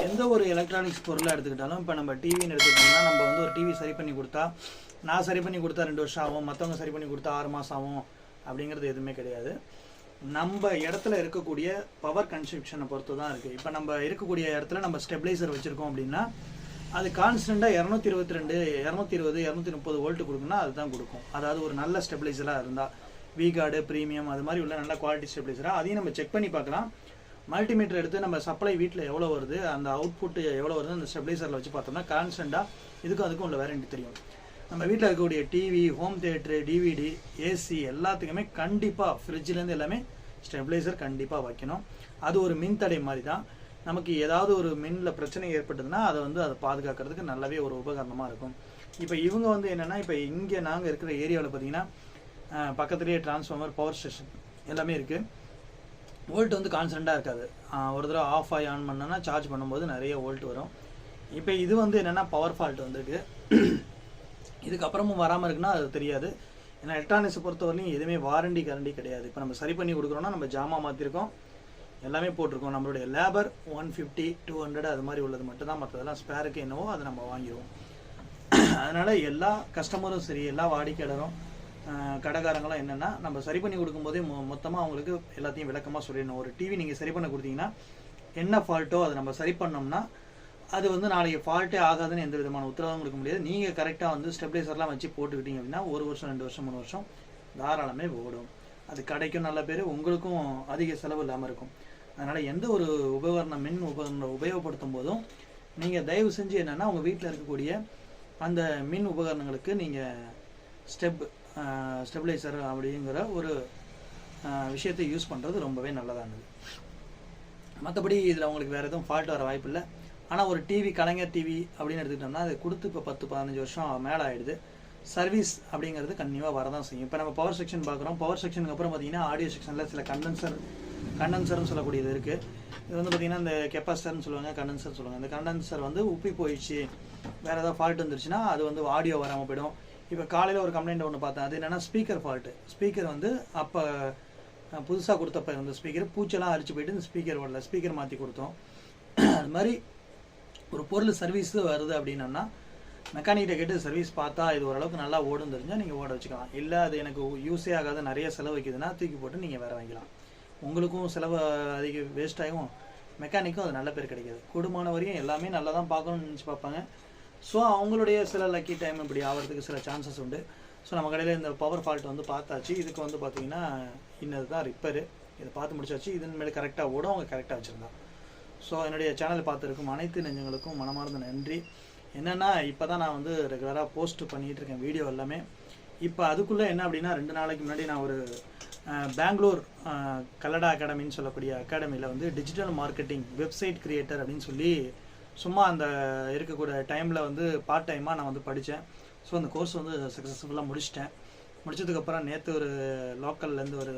எந்த ஒரு எலக்ட்ரானிக்ஸ் பொருளை எடுத்துக்கிட்டாலும் இப்போ நம்ம டிவின்னு எடுத்துக்கிட்டோம்னா நம்ம வந்து ஒரு டிவி சரி பண்ணி கொடுத்தா நான் சரி பண்ணி கொடுத்தா 2 வருஷம் ஆகும், மற்றவங்க சரி பண்ணி கொடுத்தா 6 மாதம் ஆகும் அப்படிங்கிறது எதுவுமே கிடையாது. நம்ம இடத்துல இருக்கக்கூடிய பவர் கன்சப்ஷனை பொறுத்து தான் இருக்குது. இப்போ நம்ம இருக்கக்கூடிய இடத்துல நம்ம ஸ்டெபிளைசர் வச்சுருக்கோம் அப்படின்னா அது கான்ஸ்டண்ட்டாக 222 220 230 வோல்ட்டு கொடுக்குன்னா அதுதான் கொடுக்கும். அதாவது ஒரு நல்ல ஸ்டெபிளைசராக இருந்தால் விகார்டு ப்ரீமியம் அது மாதிரி உள்ள நல்ல குவாலிட்டி ஸ்டெபிளைசராக அதையும் நம்ம செக் பண்ணி பார்க்கலாம். மல்டிமீட்டர் எடுத்து நம்ம சப்ளை வீட்டில் எவ்வளோ வருது, அந்த அவுட்புட் எவ்வளோ வருது அந்த ஸ்டெபிளைசரில் வச்சு பார்த்தோம்னா கான்ஸ்டண்ட்டாக இதுக்கும் அதுக்கும் உள்ள வேரண்டி தெரியும். நம்ம வீட்டில் இருக்கக்கூடிய TV, home theatre, DVD, AC எல்லாத்துக்குமே கண்டிப்பாக ஃப்ரிட்ஜிலேருந்து எல்லாமே ஸ்டெபிளைசர் கண்டிப்பாக வைக்கணும். அது ஒரு மின்தடை மாதிரி தான். நமக்கு ஏதாவது ஒரு மின்னில் பிரச்சனை ஏற்பட்டதுன்னா அதை பாதுகாக்கிறதுக்கு நல்லாவே ஒரு உபகரணமாக இருக்கும். இப்போ இவங்க வந்து என்னென்னா, இப்போ இங்கே நாங்கள் இருக்கிற ஏரியாவில் பார்த்தீங்கன்னா பக்கத்துலேயே டிரான்ஸ்ஃபார்மர், பவர் ஸ்டேஷன் எல்லாமே இருக்குது. வோல்ட் வந்து கான்ஸ்டண்ட்டாக இருக்காது. ஒரு தடவை ஆஃப் ஆகி ஆன் பண்ணோன்னா சார்ஜ் பண்ணும்போது நிறைய வோல்ட் வரும். இப்போ இது வந்து என்னென்னா பவர் ஃபால்ட் வந்திருக்கு. இதுக்கப்புறமும் வராமல் இருக்குன்னா அது தெரியாது. ஏன்னா எலக்ட்ரானிக்ஸை பொறுத்தவரையும் எதுவுமே வாரண்டி கேரண்டி கிடையாது. இப்போ நம்ம சரி பண்ணி கொடுக்குறோன்னா நம்ம ஜாமா மாற்றிருக்கோம், எல்லாமே போட்டிருக்கோம். நம்மளுடைய லேபர் 150 200 அது மாதிரி உள்ளது மட்டும்தான். மற்றதெல்லாம் ஸ்பேருக்கு என்னவோ அதை நம்ம வாங்கிடுவோம். அதனால் எல்லா கஸ்டமரும் சரி, எல்லா வாடிக்கையாளரும் கடைக்காரங்களும் என்னென்னா நம்ம சரி பண்ணி கொடுக்கும்போதே மொத்தமாக அவங்களுக்கு எல்லாத்தையும் விளக்கமாக சொல்லிடணும். ஒரு டிவி நீங்கள் சரி பண்ண கொடுத்தீங்கன்னா என்ன ஃபால்ட்டோ அதை நம்ம சரி பண்ணோம்னா அது வந்து நாளைக்கு ஃபால்ட்டே ஆகாதுன்னு எந்த விதமான உத்தரவாதம் கொடுக்க முடியாது. நீங்கள் கரெக்டாக வந்து ஸ்டெபிளைசர்லாம் வச்சு போட்டுக்கிட்டீங்க அப்படின்னா 1 வருஷம் 2 வருஷம் 3 வருஷம் தாராளமே ஓடும். அது கடைக்கும் நல்ல பேர், உங்களுக்கும் அதிக செலவு இல்லாமல் இருக்கும். அதனால் எந்த ஒரு மின் உபகரணம் உபயோகப்படுத்தும் போதும் நீங்கள் தயவு செஞ்சு என்னென்னா உங்கள் வீட்டில் இருக்கக்கூடிய அந்த மின் உபகரணங்களுக்கு நீங்கள் ஸ்டெபிளைசர் அப்படிங்கிற ஒரு விஷயத்தை யூஸ் பண்ணுறது ரொம்பவே நல்லதானது. மற்றபடி இதில் உங்களுக்கு வேறு எதுவும் ஃபால்ட் வர வாய்ப்பு இல்லை. ஆனால் ஒரு டிவி, கலைஞர் டிவி அப்படின்னு எடுத்துக்கிட்டோம்னா அது கொடுத்து இப்போ 10-15 வருஷம் மேலே ஆகிடுது. சர்வீஸ் அப்படிங்கிறது கண்டிப்பாக வரதான் செய்யும். இப்போ நம்ம பவர் செக்ஷன் பார்க்குறோம். பவர் செக்ஷனுக்கு அப்புறம் பார்த்தீங்கன்னா ஆடியோ செக்ஷனில் சில கண்டென்சர்னு சொல்லக்கூடியது இருக்குது. இது வந்து பார்த்திங்கன்னா இந்த கெப்பாசிட்டர்னு சொல்லுவாங்க, கண்டென்சர் சொல்லுவாங்க. இந்த கண்டென்சர் வந்து உப்பி போயிடுச்சு, வேறு ஏதாவது ஃபால்ட் வந்துருச்சுன்னா அது வந்து ஆடியோ வராமல் போயிடும். இப்போ காலையில் ஒரு கம்ப்ளைண்ட் ஒன்று பார்த்தேன். அது என்னென்னா ஸ்பீக்கர் ஃபால்ட்டு. ஸ்பீக்கர் வந்து அப்போ புதுசாக கொடுத்தப்ப இருந்த ஸ்பீக்கர் பூச்செல்லாம் அரிச்சு போயிட்டு இந்த ஸ்பீக்கர் வரல, ஸ்பீக்கர் மாற்றி கொடுத்தோம். அது மாதிரி ஒரு பொருள் சர்வீஸ் வருது அப்படின்னா மெக்கானிக்கிட்ட கேட்டு சர்வீஸ் பார்த்தா இது ஓரளவுக்கு நல்லா ஓடும் தெரிஞ்சால் நீங்கள் ஓட வச்சுக்கலாம். இல்லை அது எனக்கு யூஸே ஆகாது, நிறைய செலவு வைக்குதுன்னா தூக்கி போட்டு நீங்கள் வேறு வாங்கிக்கலாம். உங்களுக்கும் செலவு அதிக வேஸ்ட் ஆகும், மெக்கானிக்கும் அது நல்ல பேர் கிடைக்காது. கூடுமான வரையும் எல்லாமே நல்லா தான் பார்க்கணும்னு நினச்சி பார்ப்பாங்க. ஸோ அவங்களுடைய சில லக்கி டைம் இப்படி ஆகிறதுக்கு சில சான்சஸ் உண்டு. ஸோ நம்ம கடையில் இந்த பவர் ஃபால்ட் வந்து பார்த்தாச்சு. இதுக்கு வந்து பார்த்திங்கன்னா இன்னது தான் ரிப்பேரு, இதை பார்த்து முடிச்சாச்சு. இதன் மேலே கரெக்டாக ஓடும், அவங்க கரெக்டாக வச்சுருந்தான். ஸோ என்னுடைய சேனலை பார்த்துருக்கும் அனைத்து நெஞ்சங்களுக்கும் மனமார்ந்த நன்றி. என்னென்னா இப்போ தான் நான் வந்து ரெகுலராக போஸ்ட் பண்ணிகிட்டு இருக்கேன் வீடியோ எல்லாமே. இப்போ அதுக்குள்ளே என்ன அப்படின்னா 2 நாளைக்கு முன்னாடி நான் ஒரு பெங்களூர் கல்லடா அகாடமின்னு சொல்லக்கூடிய அகாடமியில் வந்து டிஜிட்டல் மார்க்கெட்டிங் வெப்சைட் கிரியேட்டர் அப்படின்னு சொல்லி சும்மா அந்த இருக்கக்கூடிய டைமில் வந்து பார்ட் டைமாக நான் வந்து படித்தேன். ஸோ அந்த கோர்ஸ் வந்து சக்ஸஸ்ஃபுல்லாக முடிச்சிட்டேன். முடிச்சதுக்கப்புறம் நேற்று ஒரு லோக்கல்லேருந்து ஒரு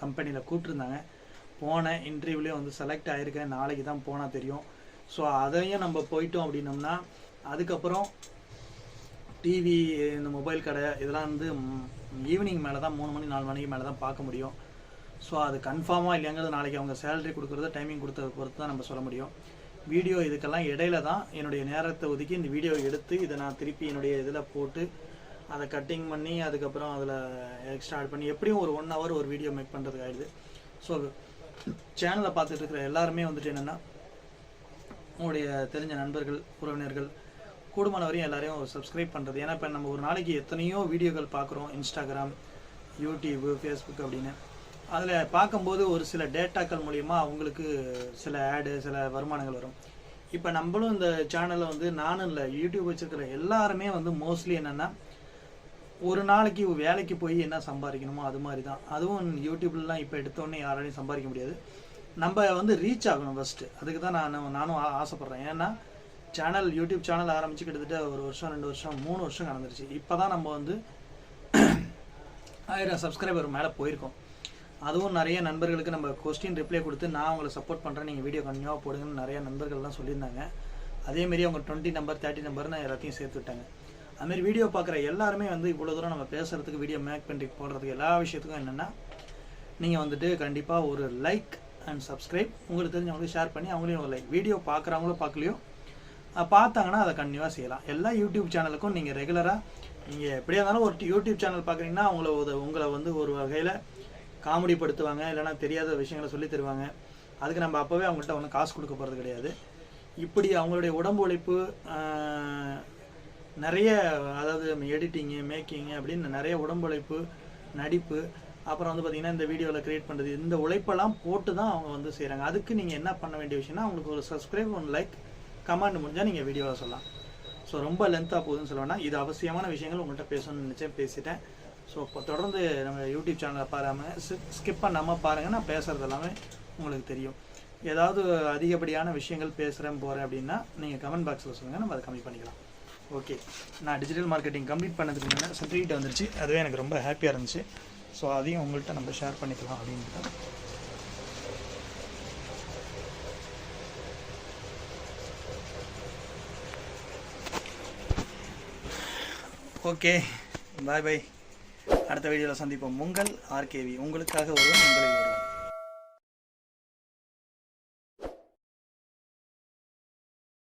கம்பெனியில் கூப்பிட்டுருந்தாங்க. போனேன், இன்டர்வியூலேயே வந்து செலக்ட் ஆகிருக்கேன். நாளைக்கு தான் போனால் தெரியும். ஸோ அதையும் நம்ம போயிட்டோம் அப்படின்னோம்னா அதுக்கப்புறம் டிவி, இந்த மொபைல் கடை இதெல்லாம் வந்து ஈவினிங் மேலே தான் 3 மணி 4 மணிக்கு மேலே தான் பார்க்க முடியும். ஸோ அது கன்ஃபார்மாக இல்லைங்கிறது நாளைக்கு அவங்க சேலரி கொடுக்குறத டைமிங் கொடுத்தத பொறுத்து தான் நம்ம சொல்ல முடியும். வீடியோ இதுக்கெல்லாம் இடையில தான் என்னுடைய நேரத்தை ஒதுக்கி இந்த வீடியோ எடுத்து இதை நான் திருப்பி என்னுடைய இதில் போட்டு அதை கட்டிங் பண்ணி அதுக்கப்புறம் அதில் எக்ஸ்ட்ரா ஆட் பண்ணி எப்படியும் ஒரு 1 hour ஒரு வீடியோ மேக் பண்ணுறதுக்கு ஆகிடுது. ஸோ சேனலை பார்த்துட்டு இருக்கிற எல்லாருமே வந்துட்டு என்னென்னா உங்களுடைய தெரிஞ்ச நண்பர்கள், உறவினர்கள் கூடுமான வரையும் எல்லாரையும் சப்ஸ்கிரைப் பண்ணுறது. ஏன்னா இப்போ நம்ம ஒரு நாளைக்கு எத்தனையோ வீடியோக்கள் பார்க்குறோம், இன்ஸ்டாகிராம், யூடியூப்பு, ஃபேஸ்புக் அப்படின்னு. அதில் பார்க்கும்போது ஒரு சில டேட்டாக்கள் மூலிமா அவங்களுக்கு சில ஆடு, சில வருமானங்கள் வரும். இப்போ நம்மளும் இந்த சேனலில் வந்து நானும் இல்லை, யூடியூப் வச்சுருக்கிற எல்லாருமே வந்து மோஸ்ட்லி என்னென்னா ஒரு நாளைக்கு வேலைக்கு போய் என்ன சம்பாதிக்கணுமோ அது மாதிரி தான். அதுவும் யூடியூப்லாம் இப்போ எடுத்தோடனே யாராலையும் சம்பாதிக்க முடியாது. நம்ம வந்து ரீச் ஆகணும் ஃபஸ்ட்டு. அதுக்கு தான் நானும் ஆசைப்பட்றேன். ஏன்னா யூடியூப் சேனல் ஆரம்பித்து கிட்டத்தட்ட 1 வருஷம் 2 வருஷம் 3 வருஷம் நடந்துருச்சு. இப்போ தான் நம்ம வந்து 1000 சப்ஸ்கிரைபர் மேலே போயிருக்கோம். அதுவும் நிறைய நண்பர்களுக்கு நம்ம கொஸ்டின் ரிப்ளை கொடுத்து நான் உங்களை சப்போர்ட் பண்ணுறேன், நீங்கள் வீடியோ கண்டினியூவாக போடுங்கன்னு நிறைய நண்பர்கள்லாம் சொல்லியிருந்தாங்க. அதேமாரி அவங்க 20 நம்பர் 30 நம்பர்னு எல்லாத்தையும் சேர்த்து விட்டாங்க. அதுமாரி வீடியோ பார்க்குற எல்லாருமே வந்து இவ்வளோ தூரம் நம்ம பேசுகிறதுக்கு, வீடியோ மேக் பண்ணி போடுறதுக்கு எல்லா விஷயத்துக்கும் என்னென்னா நீங்கள் வந்துட்டு கண்டிப்பாக ஒரு லைக் அண்ட் சப்ஸ்கிரைப். உங்களுக்கு தெரிஞ்சவங்களுக்கு ஷேர் பண்ணி அவங்களையும் ஒரு லைக். வீடியோ பார்க்குறவங்களோ பார்க்கலையோ பார்த்தாங்கன்னா அதை கண்டினியூவாக செய்யலாம். எல்லா யூடியூப் சேனலுக்கும் நீங்கள் ரெகுலராக நீங்கள் எப்படியா இருந்தாலும் ஒரு யூடியூப் சேனல் பார்க்குறீங்கன்னா உங்களை வந்து ஒரு வகையில் காமெடி படுத்துவாங்க, இல்லைனா தெரியாத விஷயங்களை சொல்லி தருவாங்க. அதுக்கு நம்ம அப்போவே அவங்கள்ட்ட ஒன்றும் காசு கொடுக்க போகிறது கிடையாது. இப்படி அவங்களுடைய உடம்பு உழைப்பு நிறைய, அதாவது எடிட்டிங்கு, மேக்கிங்கு அப்படின்னு நிறைய உடம்பு உழைப்பு, நடிப்பு, அப்புறம் வந்து பார்த்திங்கன்னா இந்த வீடியோவில் க்ரியேட் பண்ணுறது, இந்த உழைப்பெல்லாம் போட்டு தான் அவங்க வந்து செய்கிறாங்க. அதுக்கு நீங்கள் என்ன பண்ண வேண்டிய விஷயம்னா அவங்களுக்கு ஒரு சப்ஸ்கிரைப், ஒன் லைக், கமெண்ட் முடிஞ்சால் நீங்கள் வீடியோவில் சொல்லலாம். ஸோ ரொம்ப லென்த்தாக போகுதுன்னு சொல்லுவேன்னா இது அவசியமான விஷயங்கள் உங்கள்கிட்ட பேசணும்னு நினச்சேன், பேசிட்டேன். ஸோ இப்போ தொடர்ந்து நம்ம யூடியூப் சேனலை பாராமல் ஸ்கிப் பண்ணாமல் பாருங்கள். நான் பேசுகிறது எல்லாமே உங்களுக்கு தெரியும். ஏதாவது அதிகப்படியான விஷயங்கள் பேசுகிறேன் போகிறேன் அப்படின்னா நீங்கள் கமெண்ட் பாக்ஸில் சொல்லுங்கள், நம்ம அதை கம்மி பண்ணிக்கலாம். ஓகே, நான் டிஜிட்டல் மார்க்கெட்டிங் கம்ப்ளீட் பண்ணதுக்கு முன்னாடி சர்டிஃபிகேட் வந்துருச்சு. அதுவே எனக்கு ரொம்ப ஹாப்பியாக இருந்துச்சு. ஸோ அதையும் உங்கள்கிட்ட நம்ம ஷேர் பண்ணிக்கலாம் அப்படின்ட்டு. ஓகே, பாய் பாய். அடுத்த வீடியோவில் சந்திப்போம். உங்கள் ஆர்கேவி, உங்களுக்காக ஒருவன், உங்களை ஒருவன்.